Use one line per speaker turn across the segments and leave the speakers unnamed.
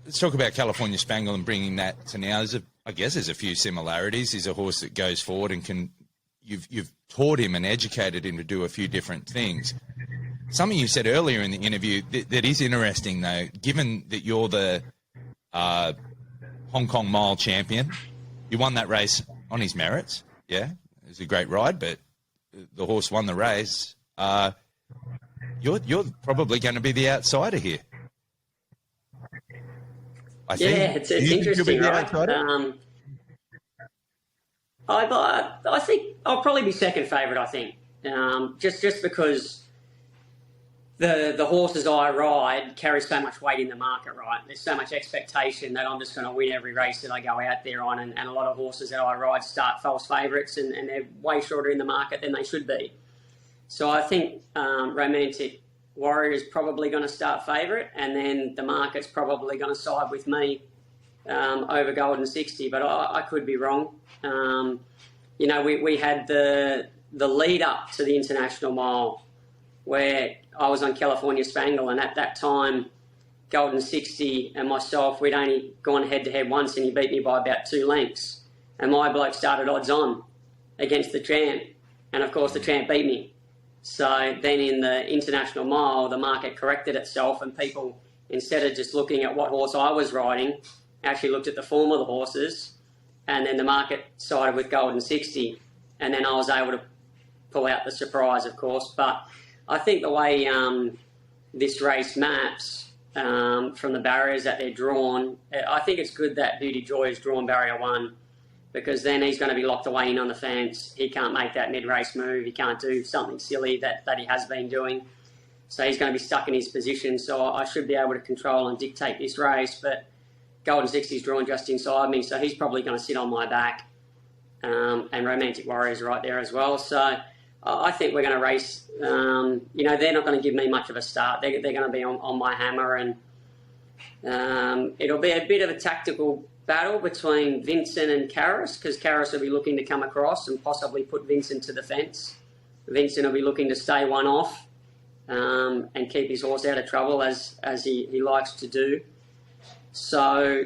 Let's talk about California Spangle and bringing that to now. I guess there's a few similarities. He's a horse that goes forward and you've taught him and educated him to do a few different things. Something you said earlier in the interview that is interesting, though, given that you're the Hong Kong Mile champion, you won that race on his merits. Yeah, it was a great ride, but the horse won the race. You're probably going to be the outsider here. I think.
Yeah, it's interesting, right? I think I'll probably be second favourite, I think. Just because the horses I ride carry so much weight in the market, right? There's so much expectation that I'm just going to win every race that I go out there on, and a lot of horses that I ride start false favourites, and they're way shorter in the market than they should be. So I think Romantic Warrior is probably going to start favourite, and then the market's probably going to side with me over Golden 60, but I could be wrong. We had the lead up to the International Mile where I was on California Spangle, and at that time Golden 60 and myself, we'd only gone head-to-head once, and he beat me by about 2 lengths, and my bloke started odds on against the champ, and of course the champ beat me. So then in the International Mile, the market corrected itself, and people, instead of just looking at what horse I was riding, actually looked at the form of the horses, and then the market sided with Golden 60, and then I was able to pull out the surprise, of course. But I think the way this race maps from the barriers that they're drawn, I think it's good that Beauty Joy is drawn barrier 1, because then he's going to be locked away in on the fence. He can't make that mid-race move. He can't do something silly that he has been doing. So he's going to be stuck in his position. So I should be able to control and dictate this race. But Golden 60 is drawn just inside me, so he's probably going to sit on my back. And Romantic Warrior's right there as well. So I think we're going to race. They're not going to give me much of a start. They're going to be on my hammer, and it'll be a bit of a tactical battle between Vincent and Karras, because Karras will be looking to come across and possibly put Vincent to the fence. Vincent will be looking to stay one off and keep his horse out of trouble, as he likes to do. So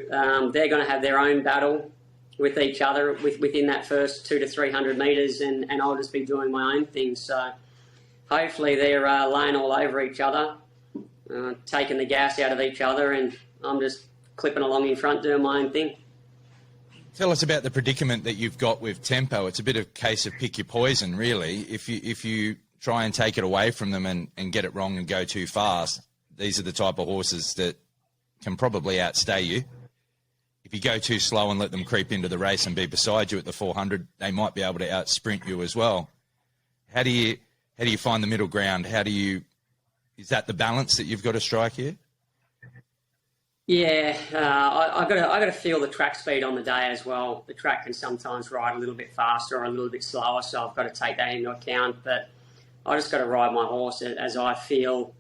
they're going to have their own battle with each other within that first 200 to 300 metres, and I'll just be doing my own thing. So hopefully they're laying all over each other, taking the gas out of each other, and I'm just clipping along in front doing my own thing.
Tell us about the predicament that you've got with tempo. It's a bit of a case of pick your poison, really. If you try and take it away from them and get it wrong and go too fast, these are the type of horses that can probably outstay you. If you go too slow and let them creep into the race and be beside you at the 400, they might be able to out-sprint you as well. How do you find the middle ground? Is that the balance that you've got to strike here?
Yeah, I've got to feel the track speed on the day as well. The track can sometimes ride a little bit faster or a little bit slower, so I've got to take that into account. But I just got to ride my horse as I feel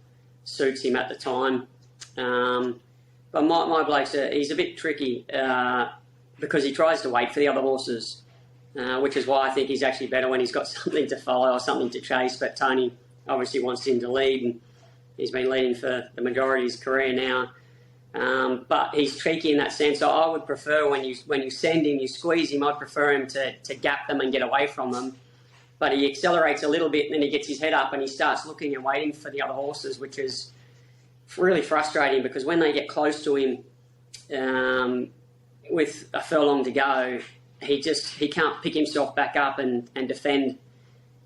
suits him at the time. But my bloke's he's a bit tricky because he tries to wait for the other horses, which is why I think he's actually better when he's got something to follow or something to chase. But Tony obviously wants him to lead, and he's been leading for the majority of his career now. But he's tricky in that sense. So I would prefer when you send him, you squeeze him, I'd prefer him to gap them and get away from them. But he accelerates a little bit, and then he gets his head up and he starts looking and waiting for the other horses, which is really frustrating, because when they get close to him with a furlong to go, he can't pick himself back up and defend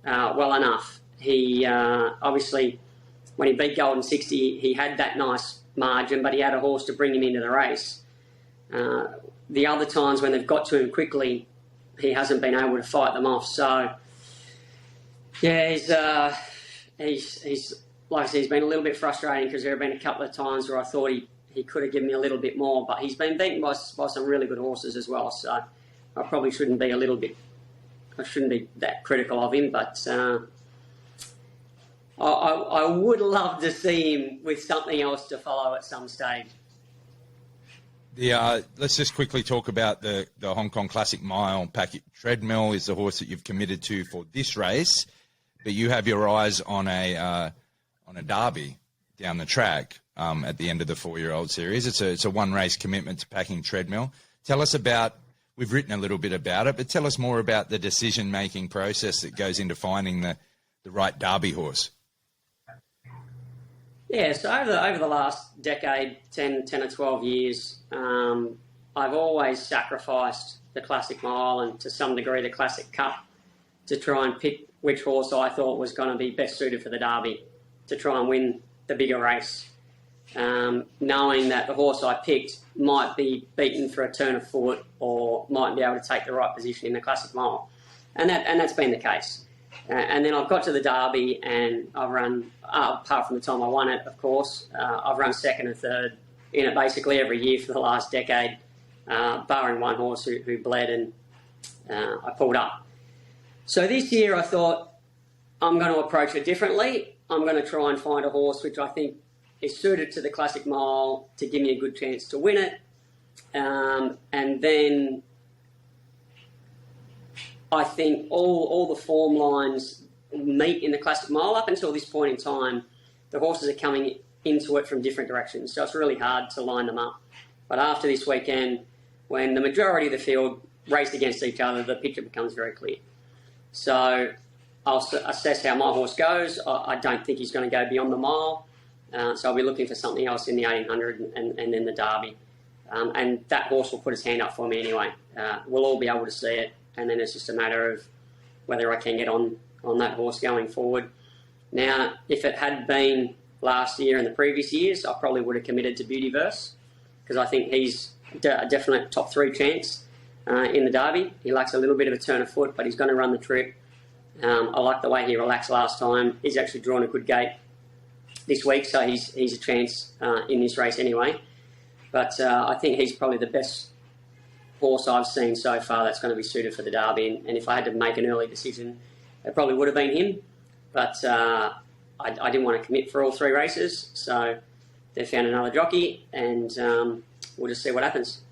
well enough. He obviously, when he beat Golden 60, he had that nice margin, but he had a horse to bring him into the race. The other times when they've got to him quickly, he hasn't been able to fight them off. So yeah, he's like I said, he's been a little bit frustrating, because there have been a couple of times where I thought he could have given me a little bit more, but he's been beaten by some really good horses as well. So I probably shouldn't be that critical of him, but I would love to see him with something else to follow at some stage.
Let's just quickly talk about the Hong Kong Classic Mile packet. Treadmill is the horse that you've committed to for this race, but you have your eyes on a derby, down the track at the end of the 4-year-old series. It's a one-race commitment to packing treadmill. Tell us about, we've written a little bit about it, but tell us more about the decision-making process that goes into finding the right Derby horse.
Yeah, so over the last decade, 10 or 12 years, I've always sacrificed the Classic Mile and to some degree the Classic Cup to try and pick which horse I thought was going to be best suited for the Derby, to try and win the bigger race, knowing that the horse I picked might be beaten for a turn of foot or might be able to take the right position in the Classic Mile. And that's been the case. And then I've got to the Derby and I've run, apart from the time I won it, of course, I've run second and third in it basically every year for the last decade, barring one horse who bled and I pulled up. So this year I thought I'm going to approach it differently. I'm going to try and find a horse which I think is suited to the Classic Mile to give me a good chance to win it. And then I think all the form lines meet in the Classic Mile. Up until this point in time, the horses are coming into it from different directions, so it's really hard to line them up. But after this weekend, when the majority of the field raced against each other, the picture becomes very clear. So I'll assess how my horse goes. I don't think he's going to go beyond the mile, so I'll be looking for something else in the 1800 and then the Derby. And that horse will put his hand up for me anyway. We'll all be able to see it. And then it's just a matter of whether I can get on that horse going forward. Now, if it had been last year and the previous years, I probably would have committed to Beautyverse because I think he's a definite top 3 chance in the Derby. He lacks a little bit of a turn of foot, but he's going to run the trip. I like the way he relaxed last time. He's actually drawn a good gate this week, so he's a chance in this race anyway. But I think he's probably the best horse I've seen so far that's going to be suited for the Derby, and if I had to make an early decision, it probably would have been him, but I didn't want to commit for all 3 races, so they found another jockey, and we'll just see what happens.